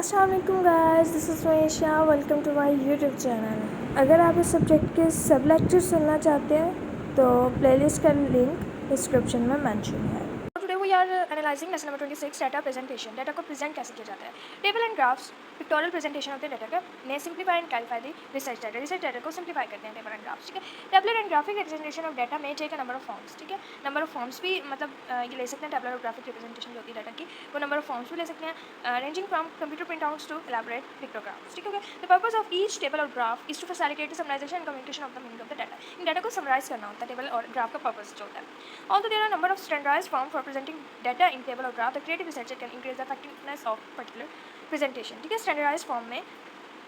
अस्सलाम वालेकुम guys, this is Mahesha. Welcome to my YouTube channel. अगर आप इस सब्जेक्ट के सब लेक्चर सुनना चाहते हैं तो प्लेलिस्ट का लिंक डिस्क्रिप्शन में मेंशन है। Today we are analysing lesson number 26 data presentation. Data को प्रेजेंट कैसे किया जाता है। Table and graphs pictorial presentation होते हैं डाटा का। ने simplify and clarify the research data को सिंप्लीफाई करते हैं टेबल एंड ग्राफ्स। ठीक है, tabular and graphic representation of data में take a number of forms. ठीक है, नंबर ऑफ फॉर्म्स भी मतलब ये ले सकते हैं। टेबलर और ग्राफिक रिप्रेजेंटेशन जो होती है डाटा की, वो नंबर ऑफ फॉर्म्स भी ले सकते हैं, ranging from computer printouts to elaborate pictographs. ठीक है, the purpose of each table और graph is to facilitate the summarisation and communication of the meaning of the data. इन डाटा को समराइज करना होता है टेबल और ग्राफ का पर्पस जो होता है। Although there are a number of standardized forms for presenting data in table or graph, the creative researcher can increase the effectiveness of particular presentation. ठीक है, स्टैंडर्डाइज फॉर्म में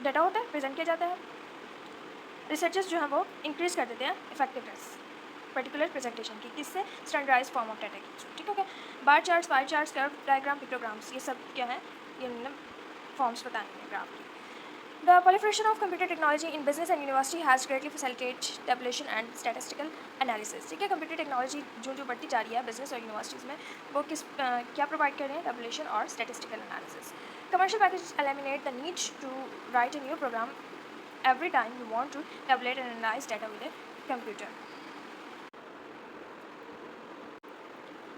डाटा होता है, प्रेजेंट किया जाता है। रिसर्चर्स जो हैं वो इंक्रीज कर देते हैं इफेक्टिवनेस पर्टिकुलर प्रेजेंटेशन की, किससे? स्टैंडर्डाइज फॉर्म ऑफ डाटा की। ठीक है, bar charts, pie charts, curve diagram, pictograms, ये सब क्या है, ये फॉर्म्स बताएंगे ग्राफ की। The proliferation of computer technology in business and university has greatly facilitated tabulation and statistical analysis. ठीक है, कंप्यूटर टेक्नोलॉजी जो बढ़ती जा रही है बिजनेस और यूनिवर्सिटीज़ में, वो क्या प्रोवाइड कर रहे हैं? टेबुलेशन और statistical analysis. Commercial package eliminate the need to write a new program every time you want to tabulate and analyze data with a computer.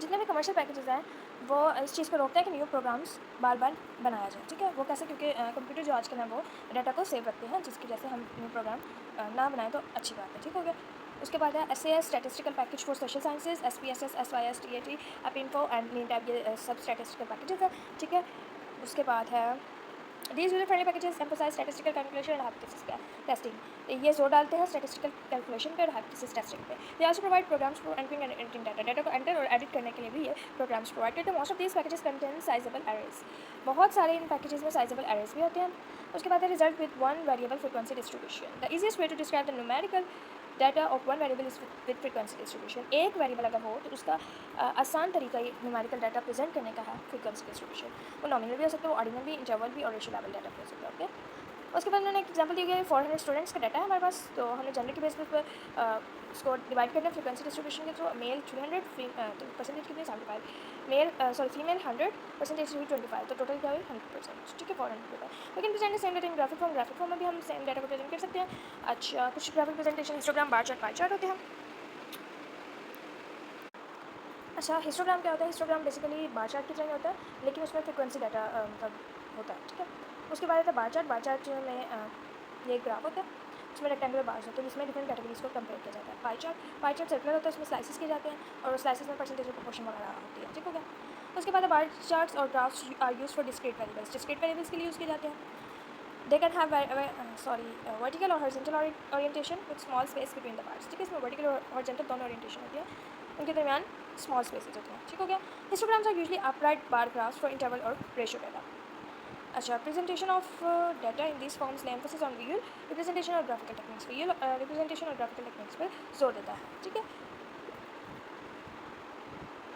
जितने भी कमर्शियल पैकेजेस हैं वो इस चीज़ को रोकते हैं कि न्यू प्रोग्राम्स बार बार बनाया जाए। ठीक है, वो कैसे? क्योंकि कंप्यूटर जो आजकल है वो डाटा को सेव रखते हैं, जिसकी वजह से हम न्यू प्रोग्राम ना बनाएं तो अच्छी बात है। ठीक हो गया। उसके बाद है SAS statistical package for social sciences, SPSS, SYS, TAT, Epi Info and Minitab, ये सब स्टैटिस्टिकल पैकेजेस है। ठीक है, उसके बाद है These user-friendly packages emphasize statistical calculation and hypothesis testing. ये जोर डालते हैं statistical calculation पे और hypothesis testing पे. They also provide programs for entering and editing data. Data को enter और edit करने के लिए भी ये programs provide करते हैं. Most of these packages contain sizable arrays. बहुत सारे इन packages में sizable arrays भी होते हैं. उसके बाद है result with one variable frequency distribution. The easiest way to describe the numerical data of one variable is with frequency distribution. एक वेरिएबल अगर हो तो उसका आसान तरीका ये न्यूमेरिकल डाटा प्रेजेंट करने का है फ्रीक्वेंसी डिस्ट्रीब्यूशन। वो नॉमिनल भी हो सकता है, वो ऑर्डिनल भी, इंटरवल भी और रेशियो लेवल डाटा भी हो सकता है। ओके, उसके बाद उन्होंने एक एग्जांपल दी गई 400 स्टूडेंट्स का डाटा है हमारे पास, तो हमने जनरल के बेसिस पर उसको डिवाइड करना है फ्रीक्वेंसी डिस्ट्रीब्यूशन के थ्रू। मेल 300, तो परसेंटेज कितनी? 75। फीमेल 100, परसेंटेज 25, तो टोटल क्या हुई? 100%। ठीक है, 400 होगा। We can present the same data in graphic form में भी हम सेम डाटा को प्रेजेंट कर सकते हैं। अच्छा, कुछ graphic presentation histogram, bar chart, pie chart होते हैं। अच्छा, हिस्टोग्राम क्या होता है? हिस्टोग्राम बेसिकली बार चार्ट की तरह होता है, लेकिन उसमें फ्रिक्वेंसी डाटा मतलब होता है। ठीक है, उसके बाद आता है बार चार्ट। बार चार्ट में ये एक ग्राफ होता है, उसमें रेक्टेंगुलर बार्स होते हैं जिसमें डिफरेंट कैटेगरीज को कंपेयर किया जाता है। पाई चार्ट सर्कुलर होता है, उसमें स्लाइसेस किए जाते हैं और स्लाइसेस में परसेंटेज और प्रोपोर्शन वगैरह होती है। ठीक हो गया। उसके बाद बार चार्ट्स और graphs are use for discrete variables. Discrete variables के लिए यूज़ किए जाते हैं। दे कैन हैव वर्टिकल और horizontal orientation with small space between the bars. ठीक है, इसमें वर्टिकल और हॉरिजॉन्टल दोनों ओरिएंटेशन होती है, उनके दरमियान स्मॉल स्पेसेस होते हैं। ठीक हो गया। Histograms are usually upright bar graphs for interval और रेशियो डाटा। अच्छा, presentation of data in this forms lay emphasis on visual representation और ग्राफिकल टेक्निक्स। विजुअल रिप्रेजेंटेशन और ग्राफिकल टेक्निक्स पर जोर देता है। ठीक है,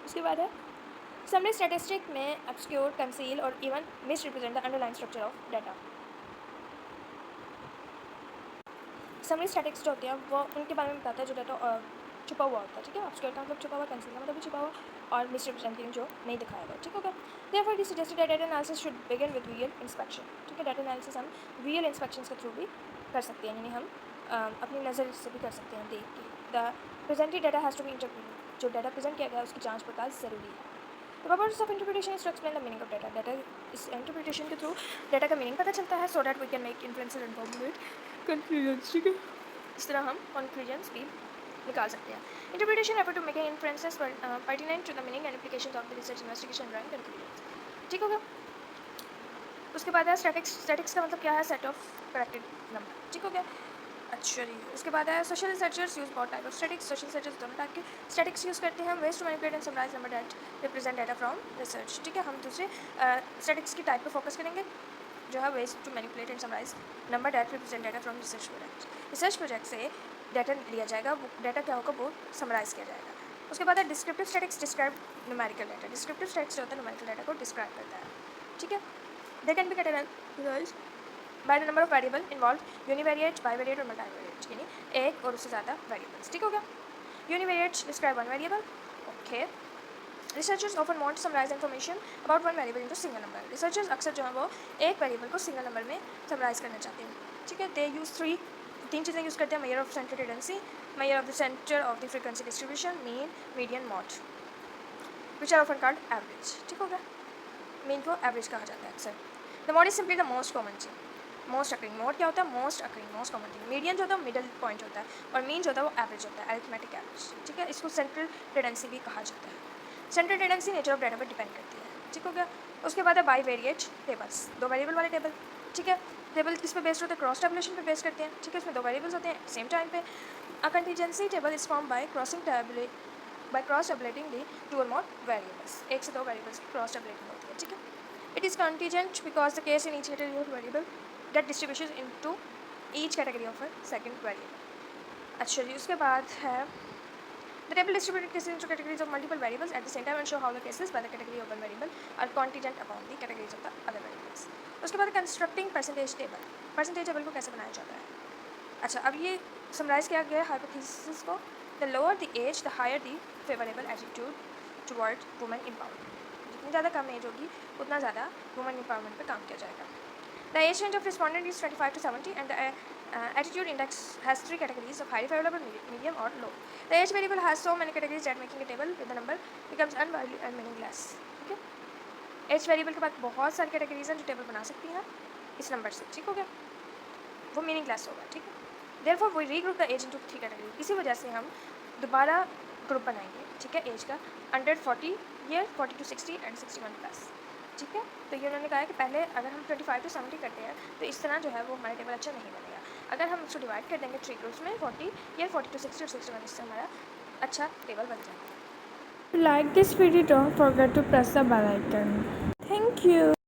उसके बाद है समरी स्टैटिस्टिक में ऑब्स्क्योर, कंसील और even misrepresent the underline structure of data. Summary statistics जो होती है वो उनके बारे में बताता है जो डाटा छुपा हुआ होता है। ठीक है, ऑब्स्क्योर का मतलब छुपा हुआ, कंसील का मतलब भी छुपा हुआ, और मिस रिप्रेजेंटिंग जो नहीं दिखाया गया। ठीक होगा। Therefore the suggested data analysis should begin with visual inspection. ठीक है, डाटा एनालिसिस हम विजुअल इंस्पेक्शन के थ्रू भी कर सकते हैं, यानी हम अपनी नज़र से भी कर सकते हैं देख के। The presented data has to be interpreted. जो डाटा प्रेजेंट किया गया है उसकी जाँच पड़ताल ज़रूरी है। The purpose of interpretation is to explain the meaning of data. Data इस interpretation के through डाटा का मीनिंग पता चलता है, so that we can make inferences and formulate conclusions. ठीक है, इस तरह हम conclusions भी निकाल सकते हैं. Interpretation refer to making inferences pertinent to the meaning and implications of the research, investigation, drawing conclusions. ठीक होगा. उसके बाद है स्टैटिक्स का मतलब क्या है? Set of corrected number. ठीक हो गया. अच्छा जी, उसके बाद है सोशल रिसर्चर्स यूज बहुत type of statistics. Social researchers दोनों टाइप के स्टैटिक्स यूज़ करते हैं। Ways to manipulate and summarise number that represent data from research. ठीक है, हम दूसरे स्टैटिक्स की टाइप पर फोकस करेंगे जो है ways to manipulate and summarise number that represent data from research project. Research project से डाटा लिया जाएगा, वो डाटा क्या होगा, वो समराइज किया जाएगा। उसके बाद है descriptive statics, describe numerical data. Descriptive statics जो होता है न्यूमेरिकल डाटा को डिस्क्राइब करता है। ठीक है, they can be categorised by the number of variable involve, univariate, bivariate और मल्टीवेरिएट, यानी एक और उससे ज़्यादा वेरिएबल्स। ठीक हो गया। Univariate describe one variable, okay, researchers often want to summarise information about one variable into single number. रिसर्चर्स अक्सर जो है वो एक वेरिएबल को सिंगल नंबर में समराइज करना चाहते हैं, ठीक है। दे यूज़ तीन चीज़ें यूज़ करते हैं, measure of centre tendency, measure of the centre of the frequency distribution, mean, median, mode, which are often called average, ठीक हो गया। मीन को एवरेज कहा जाता है अक्सर। The mod is simply the most common thing, most occurring. Mod क्या होता है? Most occurring, most common thing. Median जो होता है मिडल पॉइंट होता है, और मीन जो होता है वो एवरेज होता है, अरिथमेटिक एवरेज, ठीक है। इसको सेंट्रल टेंडेंसी भी कहा जाता है। Central tendency nature of data पर डिपेंड करती है, ठीक हो गया। उसके बाद है बाई वेरिएट टेबल्स, दो वेरिएबल वाले टेबल, ठीक है। टेबल किस पे बेस्ड होते हैं? क्रॉस टेबुलेशन पे बेस करते हैं, ठीक है। इसमें दो वेरिएबल्स होते हैं सेम टाइम पे। A contingency table is form by cross tabulating the two or more variables, एक से दो वेरिएबल्स की क्रॉस टेबुलेटिंग होती है, ठीक है। It is contingent because the case in each category of variable that distribution into each category of a second variable. अच्छा जी, उसके बाद है the table distributed cases into categories of multiple variables at the same time and show how the cases by the category of one variable are contingent upon the categories of the other variables. उसके बाद constructing percentage table, percentage table को कैसे बनाया जाता है? अच्छा, अब ये समराइज किया गया है हाइपोथेसिस को, the lower the age the higher the favourable attitude toward women empowerment. जितनी ज़्यादा कम एज होगी उतना ज़्यादा वुमेन एम्पावरमेंट पर काम किया जाएगा। The age range of respondent is 25 to 70 and the attitude index has three categories of highly favorable, medium or low. The age variable has so many categories that making a table with the number becomes unvaluable and meaningless. ठीक है, as variable के बाद बहुत सारी categories हैं जो table बना सकती हैं इस नंबर से, ठीक हो गया, वो मीनिंगलेस होगा, ठीक है। Therefore we regroup the age into three category, इसी वजह से हम दोबारा ग्रुप बनाएंगे, ठीक है, एज का, under 40 year, 40 to 60 and 61 plus, ठीक है। तो ये उन्होंने कहा है कि पहले अगर हम 25 to 70 करते हैं तो इस तरह जो है वो हमारा टेबल अच्छा नहीं बनेगा। अगर हम उसको डिवाइड कर देंगे थ्री ग्रुप्स में, 40 ईयर, 40 to 60 और 61, इससे हमारा अच्छा टेबल बन जाएगा। If you like this video, don't forget to press the bell icon. Thank you.